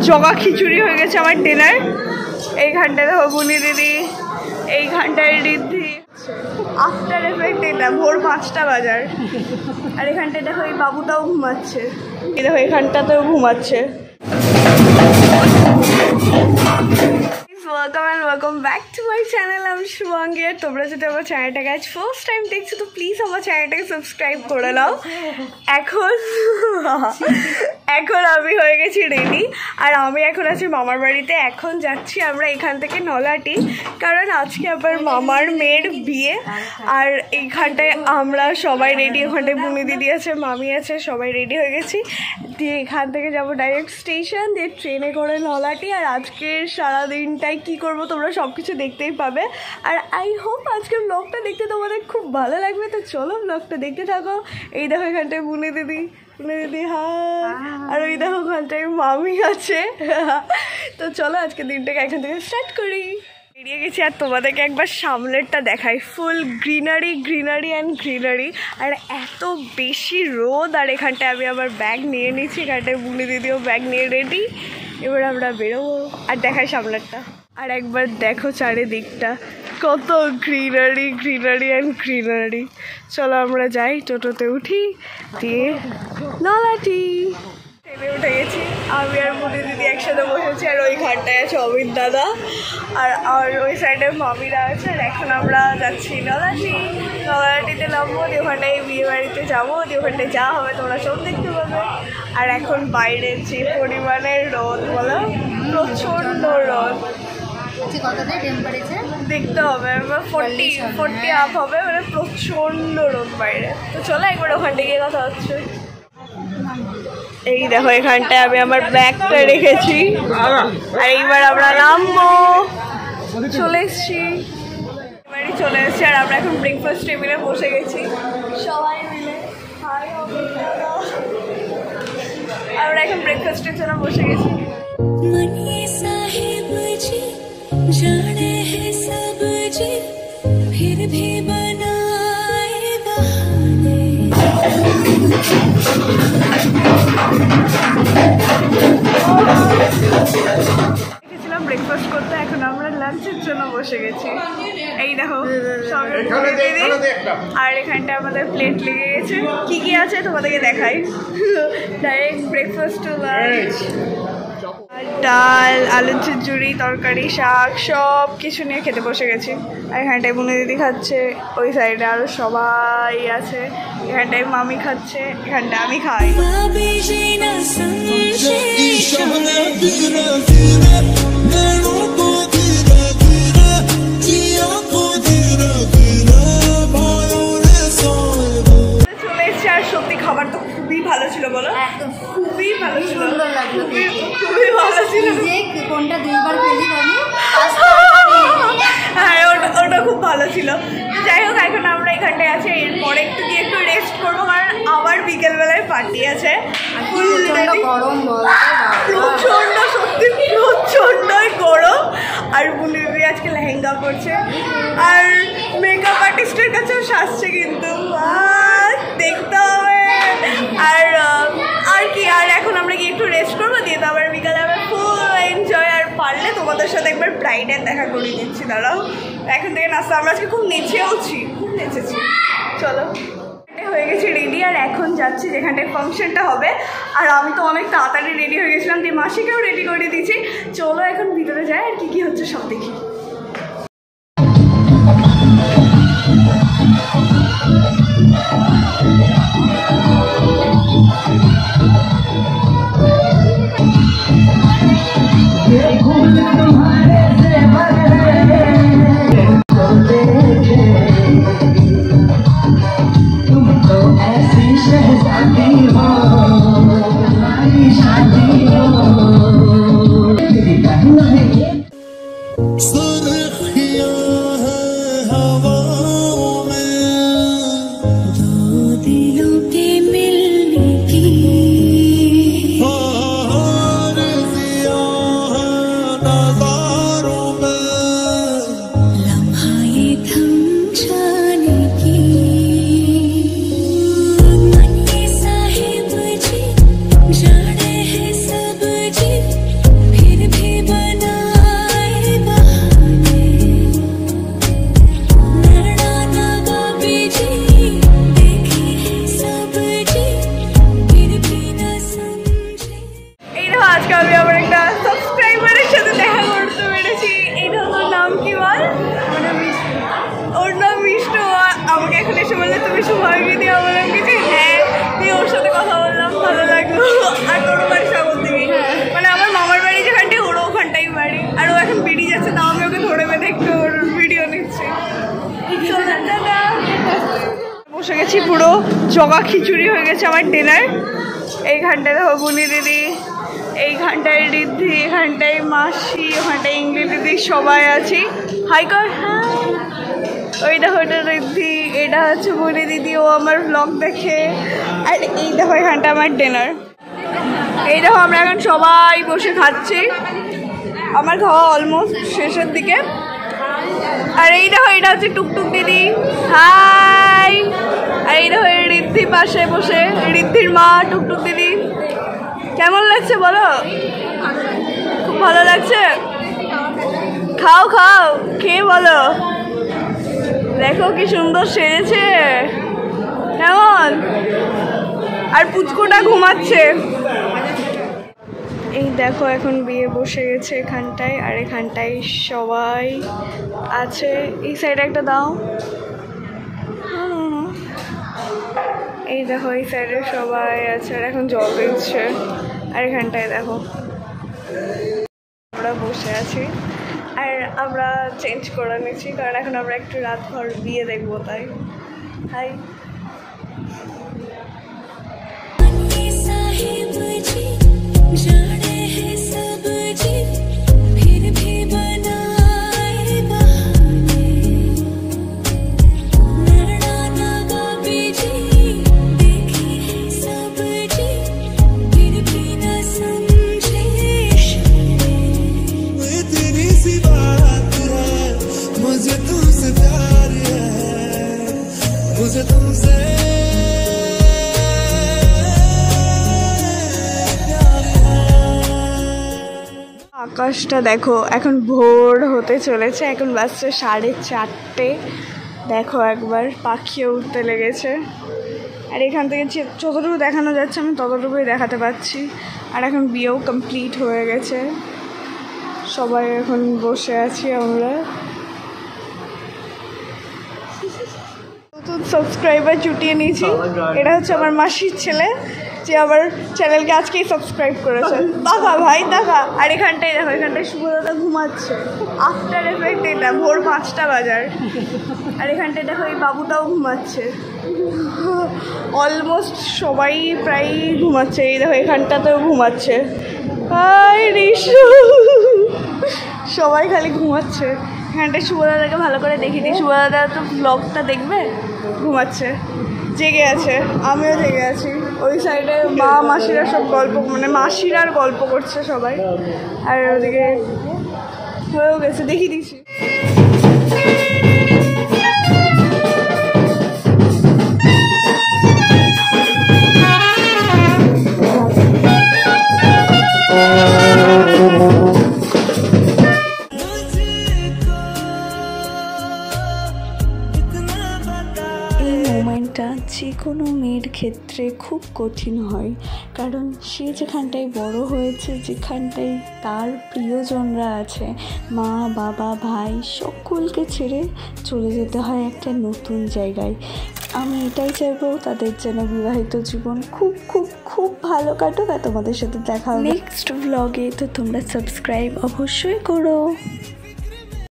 জগা খিচুড়ি হয়ে গেছে আমার ডিনার। এইখানটায় দেখো বুনি দিদি, এইখানটায় রিদ্ধি। আফটার এফেক্ট এটা ভোর 5টা বাজার। আর এখানটায় দেখো এই বাবুটাও ঘুমাচ্ছে, এই দেখো এখানটাতেও ঘুমাচ্ছে। Welcome and welcome back to my channel. আমি শুভাঙ্গী। আর তোমরা যদি আমার চ্যানেলটাকে আজ ফার্স্ট টাইম দেখছো তো প্লিজ আমার চ্যানেলটাকে সাবস্ক্রাইব করে নাও। এখন আমি হয়ে গেছি রেডি, আর আমি এখন আছি মামার বাড়িতে। এখন যাচ্ছি আমরা এখান থেকে নলাটি, কারণ আজকে আবার মামার মেয়ের বিয়ে। আর এইখানটায় আমরা সবাই রেডি, ওখানটায় বুনি দিদি আছে, মামি আছে, সবাই রেডি হয়ে গেছি। দিয়ে এখান থেকে যাবো ডাইরেক্ট স্টেশন, দিয়ে ট্রেনে করে নলাটি। আর আজকের সারাদিনটাই কী করবো তোমরা সব কিছু দেখতেই পাবে। আর আই হোপ আজকের ব্লগটা দেখতে তোমাদের খুব ভালো লাগবে। তো চলো ব্লগটা দেখতে থাকো। এই দেখো এখানটায় বুনি দিদি, হাই। আর ওই দেখো ওখানটায় মামি আছে। তো চলো আজকে দিনটাকে এখান থেকে স্টার্ট করি। বেরিয়ে গেছি, আর তোমাদেরকে একবার সামনেরটা দেখাই। ফুল গ্রিনারি গ্রিনারি অ্যান্ড গ্রিনারি, আর এত বেশি রোদ। আর এখানটায় আমি আবার ব্যাগ নিয়ে নিচ্ছি, এখানটায় বুনি দিদিও ব্যাগ নিয়ে রেডি। এবার আমরা বেরোবো, আর দেখাই সামনেরটা। আর একবার দেখো চারিদিকটা কত গ্রিনারি গ্রিনারি অ্যান্ড গ্রিনারি। চলো আমরা যাই, টোটোতে উঠি, দিয়ে নলাটি। ট্রেনে উঠে গেছি, আমি আর বুনি দিদি একসাথে বসেছি। আর ওই ঘাটটায় আছে অমিত দাদা, আর ওই সাইডে মামিরা আছে। আর এখন আমরা যাচ্ছি নলাটিতে নামবো, দিয়ে ওখানটায় বিয়ে বাড়িতে যাবো, দিয়ে ওখানটায় যা হবে তোমরা সব দেখতে পাবে। আর এখন বাইরের যে পরিমাণের রোদ বলো, প্রচণ্ড রোদ। দেখতে হবে 40 আপ হবে, মানে প্রচণ্ড রোদ বাইরে। তো চলো একবার ওখানটা গিয়ে কথা হচ্ছে। এই দেখো এখানটায় আমি আমার ব্যাগটা রেখেছি, আর এইবার আমরা নামবো। চলে এসছি, এবারই চলে এসছি। আর আমরা এখন ব্রেকফাস্ট টেবিলে বসে গেছি সবাই মিলে। আমরা এখন ব্রেকফাস্টের জন্য বসে গেছি। जाने हैं सब जी फिर भी बनाए बहाने। গেছিলাম ব্রেকফাস্ট করতে, এখন আমরা লাঞ্চের জন্য বসে গেছি। এই দেখো আর এখানটা আমাদের প্লেট লেগে গেছে। কি কি আছে তোমাদেরকে দেখাই। ডাইরেক্ট ব্রেকফাস্ট টু লাঞ্চ, ডাল, আলু চচ্চড়ি, তরকারি, শাক, সব কিছু নিয়ে খেতে বসে গেছি। আর এখানটায় বুনি দিদি খাচ্ছে, ওই সাইডে আরও সবাই আছে। এখানটায় মামি খাচ্ছে, এখানটায় আমি খাই। চলে এসছে, আর সত্যি খাবার তো খুবই ভালো ছিল বলো, খুবই ভালো ছিল, খুবই ভালো ছিল। কোনটা দুইবার খেলি আমি, হ্যাঁ ওটা খুব ভালো ছিল। যাই হোক এখন আমরা এখানটায় আছি, এরপরে একটু গিয়ে একটু রেস্ট করবো, কারণ আবার বিকেলবেলায় পার্টি আছে। প্রচণ্ড সত্যি প্রচণ্ডই গরম। আর বুনি দিদি আজকে লেহেঙ্গা পরছে, আর মেকআপ আর্টিস্টের কাছেও সাজছে, কিন্তু দেখতে হবে। আর কি, আর এখন আমরা গিয়ে একটু রেস্ট করবো, দিয়ে তো আবার বিকালে আবার ফুল এনজয়। আর পারলে তোমাদের সাথে একবার ব্রাইডের দেখা করে দিচ্ছি, দাঁড়াও। এখন থেকে নাচতে আমরা আজকে খুব নেচেওছি, খুব নেচেছি। চলো হয়ে গেছি রেডি, আর এখন যাচ্ছি যেখানটায় ফাংশনটা হবে। আর আমি তো অনেক তাড়াতাড়ি রেডি হয়ে গেছিলাম, দিয়ে মাসিকেও রেডি করে দিয়েছি। চলো এখন ভিতরে যাই, আর কি কি হচ্ছে সব দেখি। বসে গেছি, পুরো জগা খিচুড়ি হয়ে গেছে আমার ডিনার। এইখানটায় দেখো বুনি দিদি, এইখানটায় ঋদ্ধি, এখানটায় মাসি, ওখানটায় ইংলি দিদি, সবাই আছি। হাই কর, হ্যাঁ। ওই দেখো এটা ঋদ্ধি, এটা হচ্ছে বুনি দিদি, ও আমার ব্লগ দেখে। আর এই দেখো এখানটা আমার ডিনার। এই দেখো আমরা এখন সবাই বসে খাচ্ছি, আমার খাওয়া অলমোস্ট শেষের দিকে। আর এই দেখো এটা হচ্ছে টুকটুক দিদি, হাই। আর এই দেখো ঋদ্ধি পাশে বসে, ঋদ্ধির মা টুকটুক দিদি। কেমন লাগছে বলো? খুব ভালো লাগছে? খাও খাও, খেয়ে বলো। দেখো কি সুন্দর সেজেছে, কেমন? আর পুচকুটা ঘুমাচ্ছে। এই দেখো এখন বিয়ে বসে গেছে এখানটায়, আর এখানটায় সবাই আছে। এই সাইডে একটা দাও। এই দেখো এই সাইডে সবাই আছে, আর এখন জল দিচ্ছে। আর এখানটায় দেখো আমরা বসে আছি, আর আমরা চেঞ্জ করে নিচ্ছি কারণ এখন আমরা একটু রাতভর বিয়ে দেখবো, তাই। হাই। আকাশটা দেখো, এখন ভোর হতে চলেছে, এখন বাজছে 4:30। দেখো একবার পাখিও উঠতে লেগেছে। আর এখান থেকে যতটুকু দেখানো যাচ্ছে আমি ততটুকুই দেখাতে পাচ্ছি। আর এখন বিয়েও কমপ্লিট হয়ে গেছে, সবাই এখন বসে আছি আমরা। নতুন সাবস্ক্রাইবার জুটিয়ে নিয়েছি, এটা হচ্ছে আমার মাসির ছেলে, যে আবার চ্যানেলকে আজকেই সাবস্ক্রাইব করেছে। দেখা ভাই দেখা। আর এখানটায় দেখো, এখানটায় শুভদাদা ঘুমাচ্ছে, আফটার এফেক্ট এটা, ভোর 5টা বাজার। আর এখানটায় দেখো এই বাবুটাও ঘুমাচ্ছে, অলমোস্ট সবাই প্রায় ঘুমাচ্ছে। এই দেখো এখানটাতেও ঘুমাচ্ছে, হাই রিশু, সবাই খালি ঘুমাচ্ছে। এখানটায় শুভদাদাকে ভালো করে দেখিয়ে দিই, শুভদাদা তো ব্লগটা দেখবে, ঘুমাচ্ছে, জেগে আছে, আমিও জেগে আছি। ওই সাইডে মা মাসিরা সব গল্প, মানে মাসিরার গল্প করছে সবাই। আর ওদিকে হয়েও গেছে, দেখিয়ে দিচ্ছি। যে কোনো মেয়ের ক্ষেত্রে খুব কঠিন হয়, কারণ সে যেখানটায় বড় হয়েছে, যেখানটায় তার প্রিয়জনরা আছে, মা বাবা ভাই সকলকে ছেড়ে চলে যেতে হয় একটা নতুন জায়গায়। আমি এটাই চাইবো তাদের যেন বিবাহিত জীবন খুব খুব খুব ভালো কাটুক। আর তোমাদের সাথে দেখা হবে নেক্সট ব্লগে, তো তোমরা সাবস্ক্রাইব অবশ্যই করো।